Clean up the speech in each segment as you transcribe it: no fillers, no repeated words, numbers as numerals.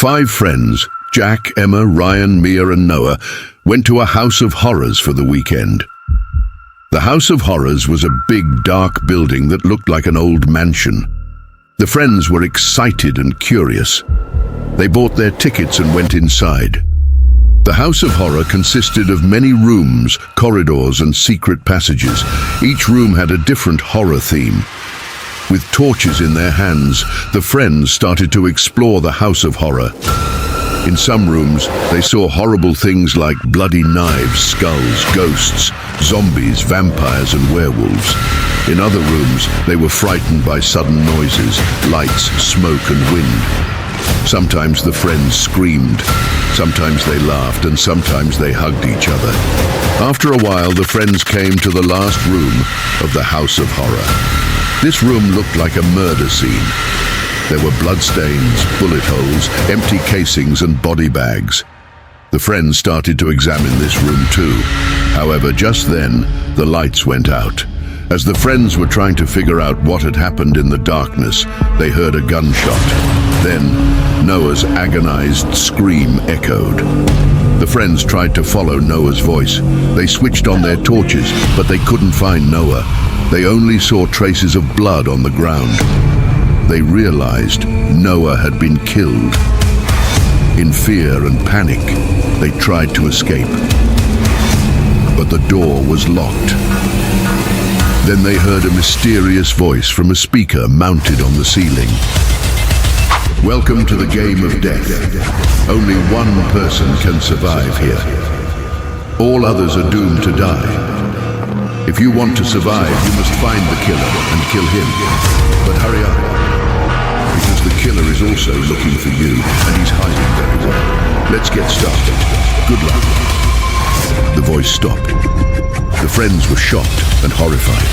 5 friends, Jack, Emma, Ryan, Mia and Noah, went to a house of horrors for the weekend. The House of Horrors was a big, dark building that looked like an old mansion. The friends were excited and curious. They bought their tickets and went inside. The House of Horror consisted of many rooms, corridors and secret passages. Each room had a different horror theme. With torches in their hands, the friends started to explore the House of Horror. In some rooms, they saw horrible things like bloody knives, skulls, ghosts, zombies, vampires and werewolves. In other rooms, they were frightened by sudden noises, lights, smoke and wind. Sometimes the friends screamed, sometimes they laughed and sometimes they hugged each other. After a while, the friends came to the last room of the House of Horror. This room looked like a murder scene. There were bloodstains, bullet holes, empty casings and body bags. The friends started to examine this room too. However, just then, the lights went out. As the friends were trying to figure out what had happened in the darkness, they heard a gunshot. Then, Noah's agonized scream echoed. The friends tried to follow Noah's voice. They switched on their torches, but they couldn't find Noah. They only saw traces of blood on the ground. They realized Noah had been killed. In fear and panic, they tried to escape. But the door was locked. Then they heard a mysterious voice from a speaker mounted on the ceiling. Welcome to the game of death. Only one person can survive here. All others are doomed to die. If you want to survive, you must find the killer and kill him. But hurry up, because the killer is also looking for you, and he's hiding very well. Let's get started. Good luck. The voice stopped. The friends were shocked and horrified.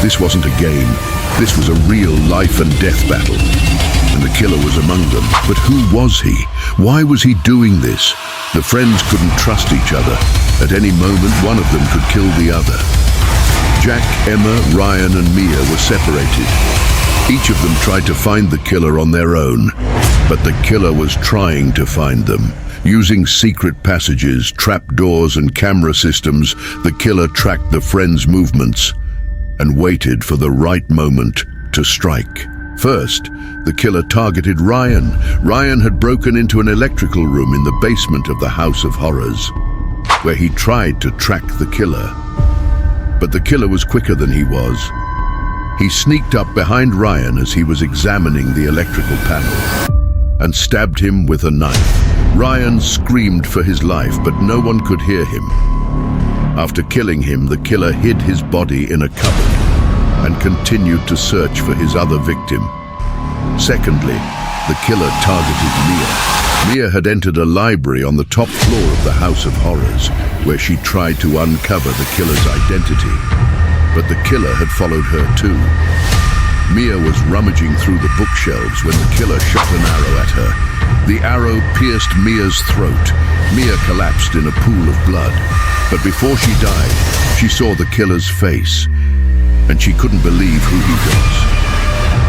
This wasn't a game. This was a real life and death battle. And the killer was among them. But who was he? Why was he doing this? The friends couldn't trust each other. At any moment, one of them could kill the other. Jack, Emma, Ryan and Mia were separated. Each of them tried to find the killer on their own. But the killer was trying to find them. Using secret passages, trapdoors and camera systems, the killer tracked the friends' movements and waited for the right moment to strike. First, the killer targeted Ryan. Ryan had broken into an electrical room in the basement of the House of Horrors, where he tried to track the killer. But the killer was quicker than he was. He sneaked up behind Ryan as he was examining the electrical panel and stabbed him with a knife. Ryan screamed for his life, but no one could hear him. After killing him, the killer hid his body in a cupboard and continued to search for his other victim. Secondly, the killer targeted Mia. Mia had entered a library on the top floor of the House of Horrors, where she tried to uncover the killer's identity. But the killer had followed her too. Mia was rummaging through the bookshelves when the killer shot an arrow at her. The arrow pierced Mia's throat. Mia collapsed in a pool of blood. But before she died, she saw the killer's face, and she couldn't believe who he was.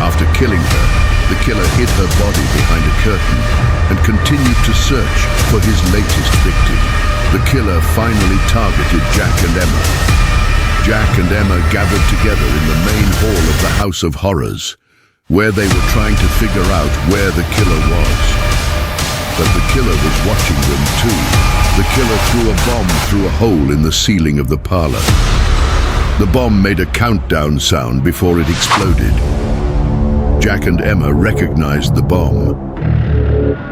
After killing her, the killer hid her body behind a curtain and continued to search for his latest victim. The killer finally targeted Jack and Emma. Jack and Emma gathered together in the main hall of the House of Horrors, where they were trying to figure out where the killer was. But the killer was watching them too. The killer threw a bomb through a hole in the ceiling of the parlor. The bomb made a countdown sound before it exploded. Jack and Emma recognized the bomb,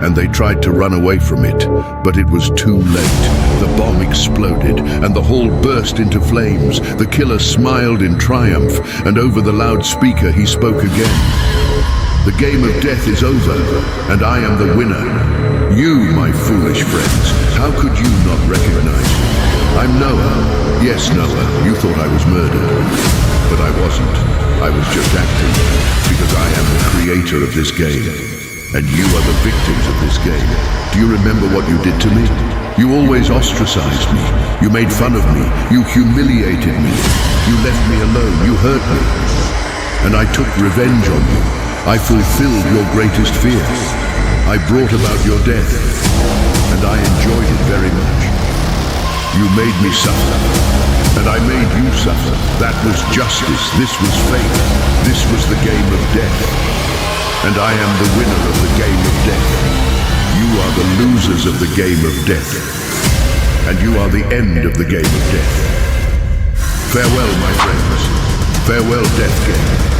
and they tried to run away from it, but it was too late. The bomb exploded, and the hall burst into flames. The killer smiled in triumph, and over the loudspeaker he spoke again. The game of death is over, and I am the winner. You, my foolish friends, how could you not recognize me? I'm Noah. Yes, Noah, you thought I was murdered, but I wasn't. I was just acting, because I am the creator of this game. And you are the victims of this game. Do you remember what you did to me? You always ostracized me. You made fun of me. You humiliated me. You left me alone. You hurt me. And I took revenge on you. I fulfilled your greatest fear. I brought about your death, and I enjoyed it very much. You made me suffer, and I made you suffer. That was justice, this was fate, this was the game of death. And I am the winner of the game of death. You are the losers of the game of death. And you are the end of the game of death. Farewell, my friends. Farewell, Death Game.